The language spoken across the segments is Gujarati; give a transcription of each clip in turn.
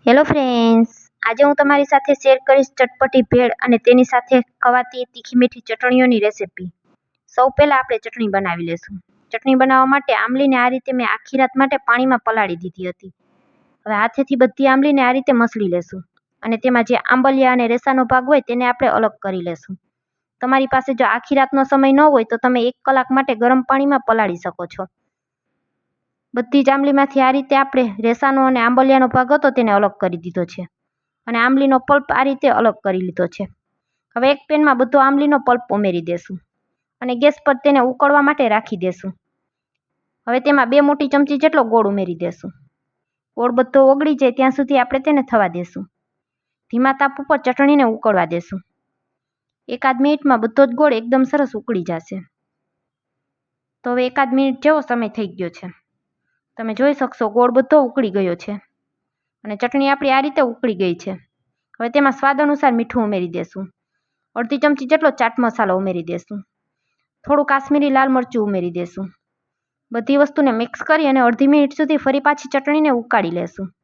હેલો ફ્રેન્ડ્સ, આજે હું તમારી સાથે શેર કરીશ ચટપટી ભેળ અને તેની સાથે ખવાતી તીખી મીઠી ચટણીઓની રેસિપી. સૌ પહેલાં આપણે ચટણી બનાવી લેશું. ચટણી બનાવવા માટે આંબલીને આ રીતે મેં આખી રાત માટે પાણીમાં પલાળી દીધી હતી. હવે હાથેથી બધી આંબલીને આ રીતે મસળી લેશું અને તેમાં જે આંબલિયા અને રેસાનો ભાગ હોય તેને આપણે અલગ કરી લેશું. તમારી પાસે જો આખી રાતનો સમય ન હોય તો તમે 1 કલાક માટે ગરમ પાણીમાં પલાળી શકો છો. બધી જ આંબલીમાંથી આ રીતે આપણે રેસાનો અને આંબલિયાનો ભાગ હતો તેને અલગ કરી દીધો છે અને આંબલીનો પલ્પ આ રીતે અલગ કરી લીધો છે. હવે એક પેનમાં બધો આંબલીનો પલ્પ ઉમેરી દેશું અને ગેસ પર તેને ઉકળવા માટે રાખી દેશું. હવે તેમાં 2 મોટી ચમચી જેટલો ગોળ ઉમેરી દેશું. ગોળ બધો ઓગળી જાય ત્યાં સુધી આપણે તેને થવા દેશું. ધીમા તાપ ઉપર ચટણીને ઉકળવા દેશું. 1 મિનિટમાં બધો જ ગોળ એકદમ સરસ ઉકળી જશે. તો હવે 1 મિનિટ જેવો સમય થઈ ગયો છે. તમે જોઈ શકશો ગોળ બધો ઉકળી ગયો છે અને ચટણી આપણી આ રીતે ઉકળી ગઈ છે. હવે તેમાં સ્વાદ અનુસાર મીઠું ઉમેરી દેશું. અડધી ચમચી જેટલો ચાટ મસાલો ઉમેરી દેશું. થોડું કાશ્મીરી લાલ મરચું ઉમેરી દેશું. બધી વસ્તુને મિક્સ કરી અને અડધી મિનિટ સુધી ફરી પાછી ચટણીને ઉકાળી લેશું.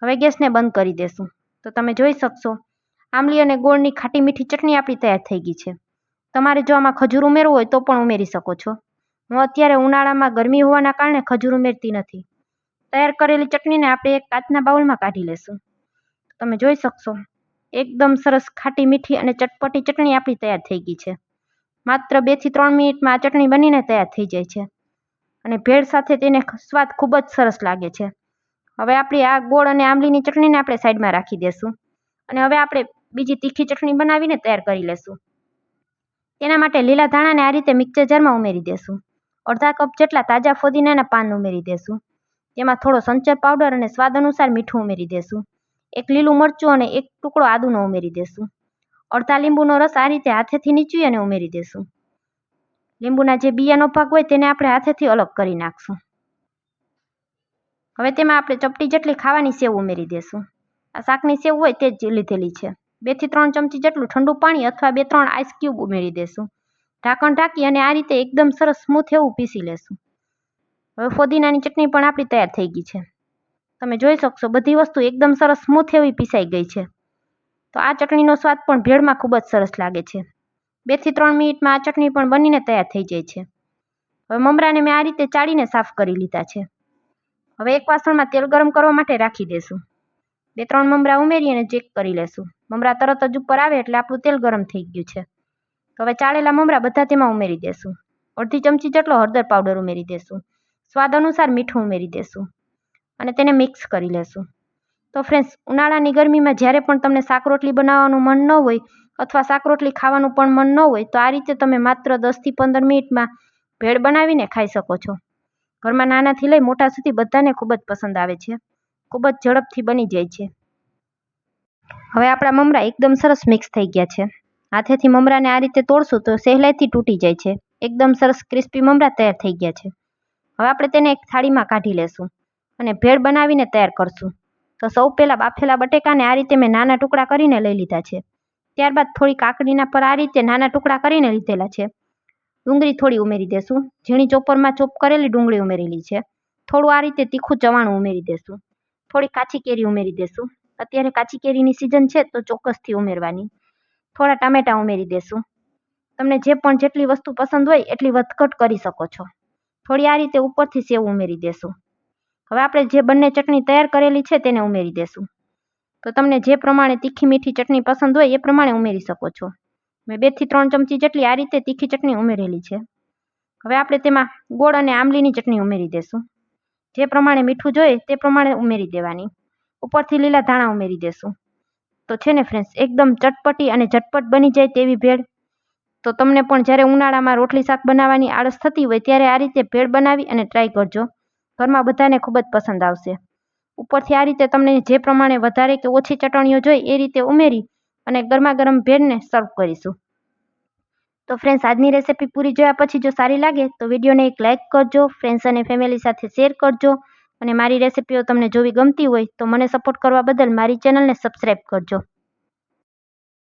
હવે ગેસને બંધ કરી દેશું. તો તમે જોઈ શકશો આંબલી અને ગોળની ખાટી મીઠી ચટણી આપણી તૈયાર થઈ ગઈ છે. તમારે જો આમાં ખજૂર ઉમેરવું હોય તો પણ ઉમેરી શકો છો. હું અત્યારે ઉનાળામાં ગરમી હોવાના કારણે ખજૂર ઉમેરતી નથી. તૈયાર કરેલી ચટણીને આપણે એક કાચના બાઉલમાં કાઢી લેશું. તમે જોઈ શકશો એકદમ સરસ ખાટી મીઠી અને ચટપટી ચટણી આપણી તૈયાર થઈ ગઈ છે. માત્ર 2 થી 3 મિનિટમાં આ ચટણી બનીને તૈયાર થઈ જાય છે અને ભેળ સાથે તેને સ્વાદ ખૂબ જ સરસ લાગે છે. હવે આપણી આ ગોળ અને આંબલીની ચટણીને આપણે સાઈડમાં રાખી દેશું અને હવે આપણે બીજી તીખી ચટણી બનાવીને તૈયાર કરી લેશું. તેના માટે લીલા ધાણાને આ રીતે મિક્સર જારમાં ઉમેરી દેશું. અડધા કપ જેટલા તાજા ફુદીનાના પાન ઉમેરી દેશું. તેમાં થોડો સંચર પાવડર અને સ્વાદ અનુસાર મીઠું ઉમેરી દેશું. 1 લીલું મરચું અને 1 ટુકડો આદુનો ઉમેરી દેશું. અડધા લીંબુનો રસ આ રીતે હાથેથી નીચવી અને ઉમેરી દેશું. લીંબુના જે બિયાનો ભાગ હોય તેને આપણે હાથેથી અલગ કરી નાખશું. હવે તેમાં આપણે ચપટી જેટલી ખાવાની સેવ ઉમેરી દેશું. આ શાકની સેવ હોય તે જ લીધેલી છે. 2 થી 3 ચમચી જેટલું ઠંડુ પાણી અથવા 2-3 આઈસ ક્યુબ ઉમેરી દેશું. ઢાંકણ ઢાંકી અને આ રીતે એકદમ સરસ સ્મૂથ એવું પીસી લેશું. હવે ફુદીનાની ચટણી પણ આપણી તૈયાર થઈ ગઈ છે. તમે જોઈ શકશો બધી વસ્તુ એકદમ સરસ સ્મૂથ એવી પીસાઈ ગઈ છે. તો આ ચટણીનો સ્વાદ પણ ભેળમાં ખૂબ જ સરસ લાગે છે. 2 થી 3 મિનિટમાં આ ચટણી પણ બનીને તૈયાર થઈ જાય છે. હવે મમરાને મેં આ રીતે ચાળીને સાફ કરી લીધા છે. હવે એક વાસણમાં તેલ ગરમ કરવા માટે રાખી દેશું. 2-3 મમરા ઉમેરી અને ચેક કરી લેશું. મમરા તરત જ ઉપર આવે એટલે આપણું તેલ ગરમ થઈ ગયું છે. તો હવે ચાળેલા મમરા બધા તેમાં ઉમેરી દેશું. અડધી ચમચી જેટલો હળદર પાવડર ઉમેરી દેશું. સ્વાદ અનુસાર મીઠું ઉમેરી દેશું અને તેને મિક્સ કરી લેશું. તો ફ્રેન્ડ્સ, ઉનાળાની ગરમીમાં જ્યારે પણ તમને શાક રોટલી બનાવવાનું મન ન હોય અથવા શાક રોટલી ખાવાનું પણ મન ન હોય તો આ રીતે તમે માત્ર 10 થી 15 મિનિટમાં ભેળ બનાવીને ખાઈ શકો છો. ઘરમાં નાનાથી લઈ મોટા સુધી બધાને ખૂબ જ પસંદ આવે છે. ખૂબ જ ઝડપથી બની જાય છે. હવે આપણા મમરા એકદમ સરસ મિક્સ થઈ ગયા છે. હાથેથી મમરાને આ રીતે તોડશું તો સહેલાઈથી તૂટી જાય છે. એકદમ સરસ ક્રિસ્પી મમરા તૈયાર થઈ ગયા છે. હવે આપણે તેને એક થાળીમાં કાઢી લેશું અને ભેળ બનાવીને તૈયાર કરશું. તો સૌ પહેલાં બાફેલા બટેકાને આ રીતે મેં નાના ટુકડા કરીને લઈ લીધા છે. ત્યારબાદ થોડી કાકડીના પર આ રીતે નાના ટુકડા કરીને લીધેલા છે. ડુંગળી થોડી ઉમેરી દેશું. ઝીણી ચોપરમાં ચોપ કરેલી ડુંગળી ઉમેરેલી છે. થોડું આ રીતે તીખું ચવાણું ઉમેરી દેશું. થોડી કાચી કેરી ઉમેરી દેશું. અત્યારે કાચી કેરીની સિઝન છે તો ચોક્કસથી ઉમેરવાની. થોડા ટામેટાં ઉમેરી દેશું. તમને જે પણ જેટલી વસ્તુ પસંદ હોય એટલી વધઘટ કરી શકો છો. થોડી આ રીતે ઉપરથી સેવ ઉમેરી દેશું. હવે આપણે જે બંને ચટણી તૈયાર કરેલી છે તેને ઉમેરી દેશું. તો તમને જે પ્રમાણે તીખી મીઠી ચટણી પસંદ હોય એ પ્રમાણે ઉમેરી શકો છો. મેં 2 થી 3 ચમચી જેટલી આ રીતે તીખી ચટણી ઉમેરેલી છે. હવે આપણે તેમાં ગોળ અને આંબલીની ચટણી ઉમેરી દેશું. જે પ્રમાણે મીઠું જોઈએ તે પ્રમાણે ઉમેરી દેવાની. ઉપરથી લીલા ધાણા ઉમેરી દેશું. તો છે ને ફ્રેન્ડ્સ, એકદમ ચટપટી અને ઝટપટ બની જાય તેવી ભેળ. તો તમને પણ જ્યારે ઉનાળામાં રોટલી શાક બનાવવાની આળસ થતી હોય ત્યારે આ રીતે ભેળ બનાવી અને ટ્રાય કરજો. ઘરમાં બધાને ખૂબ જ પસંદ આવશે. ઉપરથી આ રીતે તમને જે પ્રમાણે વધારે કે ઓછી ચટણીઓ જોઈએ એ રીતે ઉમેરી અને ગરમા ગરમ ભેળને સર્વ કરીશું. તો ફ્રેન્ડ્સ, આજની રેસિપી પૂરી જોયા પછી જો સારી લાગે તો વિડીયોને એક લાઇક કરજો, ફ્રેન્ડ્સ અને ફેમિલી સાથે શેર કરજો અને મારી રેસિપીઓ તમને જોવી ગમતી હોય તો મને સપોર્ટ કરવા બદલ મારી ચેનલને સબસ્ક્રાઈબ કરજો.